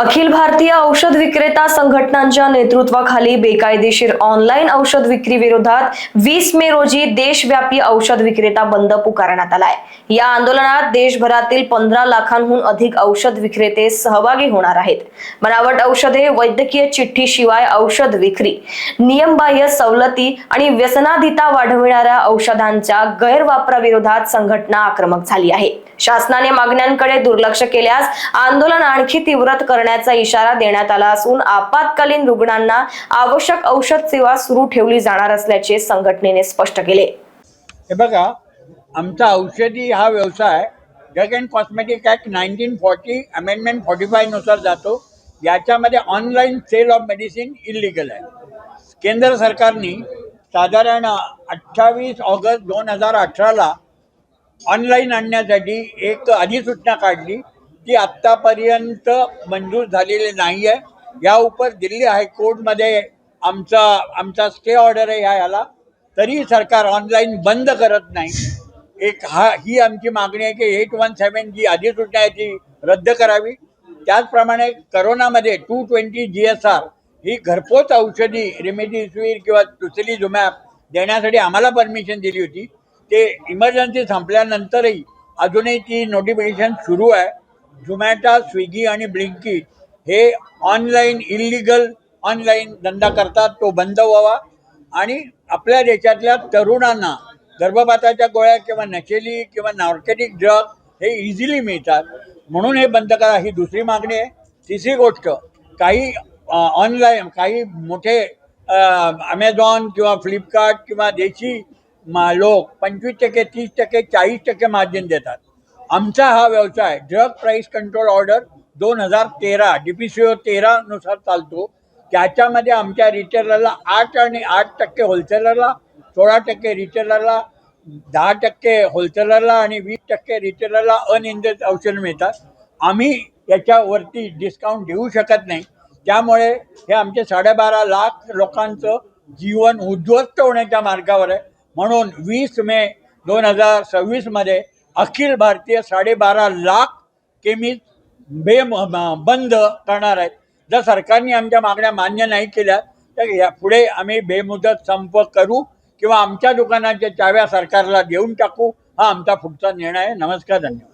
अखिल भारतीय औषध विक्रेता संघटनांच्या नेतृत्वाखाली बेकायदेशीर ऑनलाईन औषध विक्री विरोधात 20 मे रोजी देशव्यापी औषध विक्रेता बंद पुकारण्यात आलाय। या आंदोलनात देशभरातील 15 लाखांहून अधिक औषध विक्रेते सहभागी होणार आहेत। बनावट औषधे, वैद्यकीय चिठ्ठीशिवाय औषध विक्री, नियमबाह्य सवलती आणि व्यसनाधीनता वाढविणाऱ्या औषधांच्या गैरवापराविरोधात संघटना आक्रमक झाली आहे। शासनाने मागण्यांकडे दुर्लक्ष केल्यास आंदोलन आणखी तीव्र करण्याचा इशारा देण्यात आला असून आपत्कालीन रुग्णांना आवश्यक औषध सेवा सुरू ठेवली जाणार असल्याचे संघटनेने स्पष्ट केले। हे बघा, आमचा औषधी हा व्यवसाय drug and cosmetic act 1940 amendment 45 नुसार जातो। याच्यामध्ये online sale of medicine illegal आहे। केंद्र सरकारने साधारण 28 ऑगस्ट 2018ला ऑनलाईन आणण्यासाठी एक अधिसूचना काढली, ती आत्तापर्यंत मंजूर झालेली नाही आहे। या उपर दिल्ली हायकोर्टमध्ये आमचा स्टे ऑर्डर आहे याला, तरी सरकार ऑनलाईन बंद करत नाही। ही आमची मागणी आहे की 817 जी अधिसूचना आहे ती रद्द करावी। त्याचप्रमाणे करोनामध्ये 220 GSR ही घरपोच औषधी रेमडेसिवीर किंवा टुसिलुझुमॅब देण्यासाठी आम्हाला परमिशन दिली होती। ते इमर्जन्सी संपल्यानंतरही अजूनही ती नोटिफिकेशन सुरू आहे। झोमॅटो, स्विगी आणि ब्लिंकिट हे इलिगल ऑनलाईन धंदा करतात, तो बंद व्हावा आणि आपल्या देशातल्या तरुणांना गर्भपाताच्या गोळ्या किंवा नशेली किंवा नार्कोटिक ड्रग हे इझिली मिळतात, म्हणून हे बंद करा, ही दुसरी मागणी आहे। तिसरी गोष्ट, काही ऑनलाईन काही मोठे ॲमेझॉन किंवा फ्लिपकार्ट किंवा देशी लोक 25%, 30%, 40% मार्जिन देतात। आमचा हा व्यवसाय drug price control order 2013 DPCO 13 नुसार चालतो। त्याच्यामध्ये आमच्या रिटेलरला 8% होलसेलरला, 16% रिटेलरला, 10% होलसेलरला आणि 20% रिटेलरला अनियंत्रित औषध मिळतात। आम्ही याच्यावरती डिस्काउंट देऊ शकत नाही, त्यामुळे हे आमचे 12.5 लाख लोकांचं जीवन उद्ध्वस्त होण्याच्या मार्गावर आहे। म्हणून 20 मे 2026 अखिल भारतीय 12.5 लाख केमिस्ट बंद करणार आहेत। जर सरकारने आमच्या मागण्या मान्य नाही केल्या तर यापुढे आम्ही बेमुदत संप करू किंवा आमच्या दुकानाच्या चाव्या सरकारला देऊन टाकू। हा आमचा पुढचा निर्णय आहे। नमस्कार, धन्यवाद।